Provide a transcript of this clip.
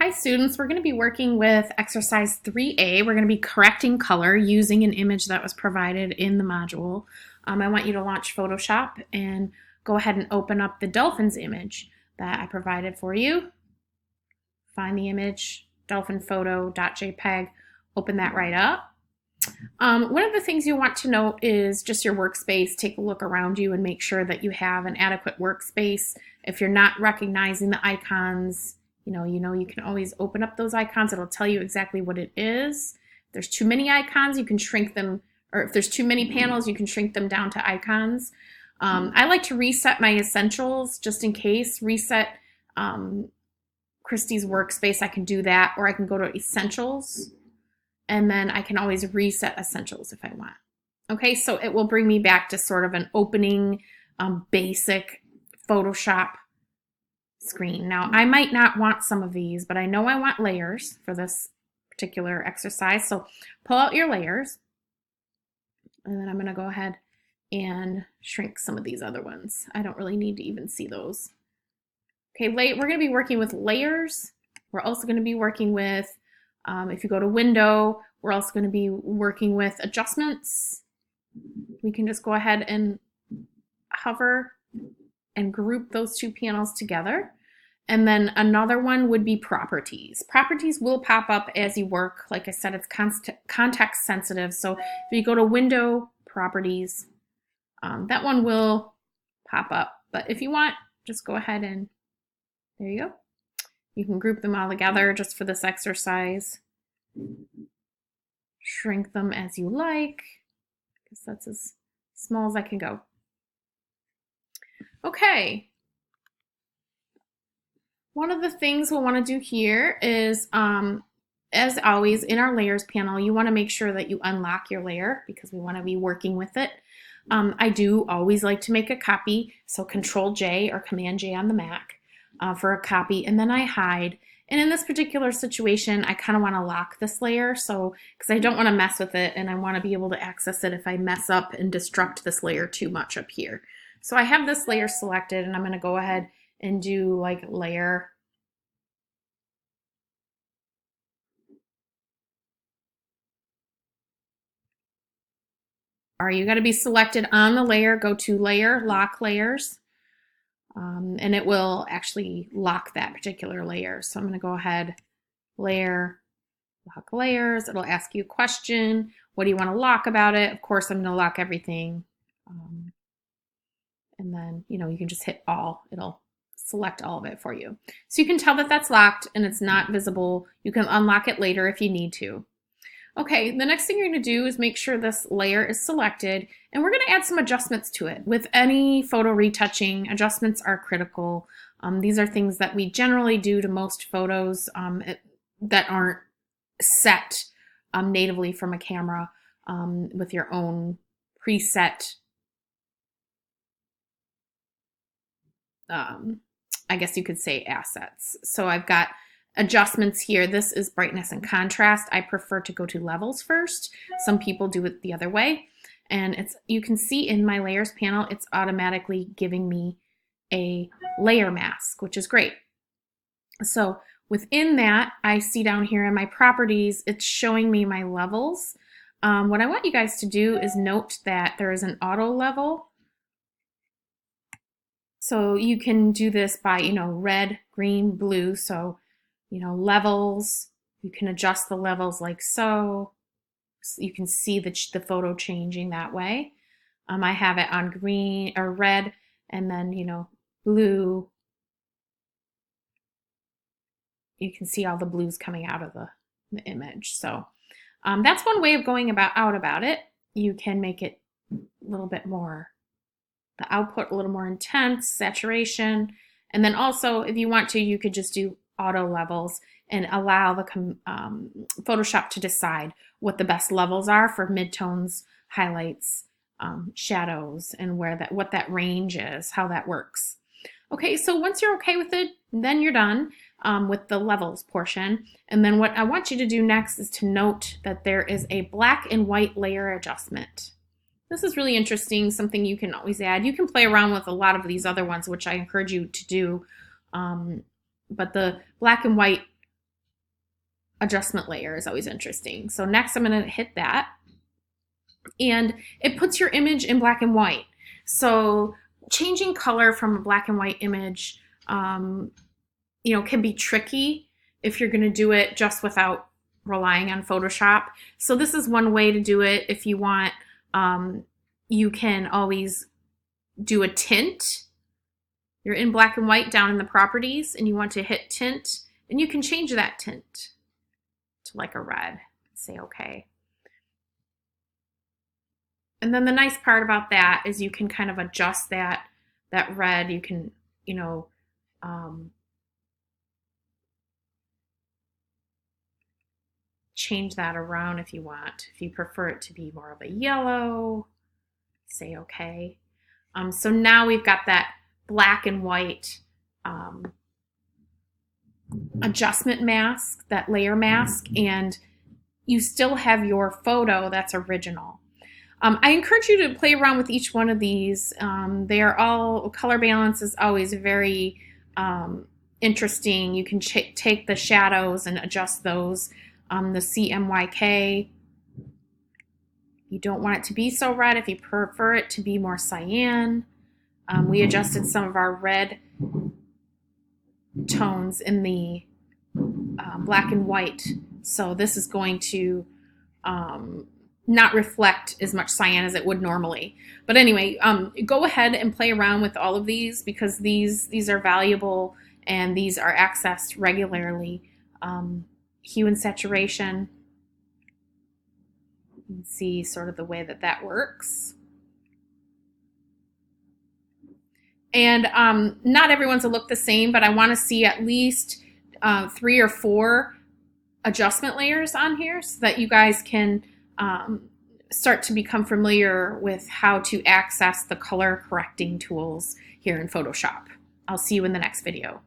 Hi students, we're going to be working with exercise 3A. We're going to be correcting color using an image that was provided in the module. I want you to launch Photoshop and go ahead and open up the dolphins image that I provided for you. Find the image, dolphinphoto.jpg, open that right up. One of the things you want to note is just your workspace. Take a look around you and make sure that you have an adequate workspace. If you're not recognizing the icons, you can always open up those icons. It'll tell you exactly what it is. If there's too many icons, you can shrink them, or if there's too many panels, you can shrink them down to icons. I like to reset my essentials just in case. Reset Christy's workspace, I can do that, or I can go to essentials, and then I can always reset essentials if I want. Okay, so it will bring me back to sort of an opening basic Photoshop screen. Now, I might not want some of these, but I know I want layers for this particular exercise. So pull out your layers, and then I'm going to go ahead and shrink some of these other ones. I don't really need to even see those. Okay, we're going to be working with layers. We're also going to be working with, if you go to window, we're also going to be working with adjustments. We can just go ahead and hover and group those two panels together. And then another one would be properties. Properties will pop up as you work. Like I said, it's context sensitive. So if you go to window, properties, that one will pop up. But if you want, just go ahead and there you go. You can group them all together just for this exercise. Shrink them as you like, because that's as small as I can go. Okay. One of the things we'll want to do here is, as always, in our layers panel, you want to make sure that you unlock your layer because we want to be working with it. I do always like to make a copy, so Control J or Command J on the Mac for a copy, and then I hide. And in this particular situation, I kind of want to lock this layer, so because I don't want to mess with it, and I want to be able to access it if I mess up and destruct this layer too much up here. So I have this layer selected, and I'm going to go ahead and do like layer. All right, you got to be selected on the layer. Go to Layer, Lock Layers, and it will actually lock that particular layer. So I'm going to go ahead, Layer, Lock Layers. It'll ask you a question. What do you want to lock about it? Of course, I'm going to lock everything. And then, you can just hit all. It'll select all of it for you. So you can tell that that's locked and it's not visible. You can unlock it later if you need to. Okay, the next thing you're going to do is make sure this layer is selected, and we're going to add some adjustments to it. With any photo retouching, adjustments are critical. These are things that we generally do to most photos that aren't set natively from a camera with your own preset, I guess you could say, assets. So I've got adjustments here. This is brightness and contrast. I prefer to go to levels first. Some people do it the other way. And you can see in my layers panel, it's automatically giving me a layer mask, which is great. So within that, I see down here in my properties, it's showing me my levels. What I want you guys to do is note that there is an auto level. So you can do this by, red, green, blue. So levels, you can adjust the levels like so. You can see the photo changing that way. I have it on green or red, and then, blue. You can see all the blues coming out of the image. So that's one way of going about it. You can make it a little bit more, the output a little more intense, saturation. And then also, if you want to, you could just do auto levels and allow the Photoshop to decide what the best levels are for midtones, highlights, shadows, and what that range is, how that works. Okay, so once you're okay with it, then you're done with the levels portion. And then what I want you to do next is to note that there is a black and white layer adjustment. This is really interesting, something you can always add. You can play around with a lot of these other ones, which I encourage you to do. But the black and white adjustment layer is always interesting. So next I'm going to hit that, and it puts your image in black and white. So changing color from a black and white image, you know, can be tricky if you're going to do it just without relying on Photoshop. So this is one way to do it. If you want, you can always do a tint. You're in black and white down in the properties, and you want to hit tint, and you can change that tint to like a red. Say okay. And then the nice part about that is you can kind of adjust that red. You can, you know, change that around if you want. If you prefer it to be more of a yellow, say okay. So now we've got that black and white adjustment mask, that layer mask, and you still have your photo that's original. I encourage you to play around with each one of these. They are all, color balance is always very interesting. You can take the shadows and adjust those. The CMYK, you don't want it to be so red if you prefer it to be more cyan. We adjusted some of our red tones in the black and white, so this is going to not reflect as much cyan as it would normally. But anyway, go ahead and play around with all of these, because these are valuable and these are accessed regularly. Hue and saturation, you can see sort of the way that works. And not everyone's will look the same, but I want to see at least 3 or 4 adjustment layers on here so that you guys can start to become familiar with how to access the color correcting tools here in Photoshop. I'll see you in the next video.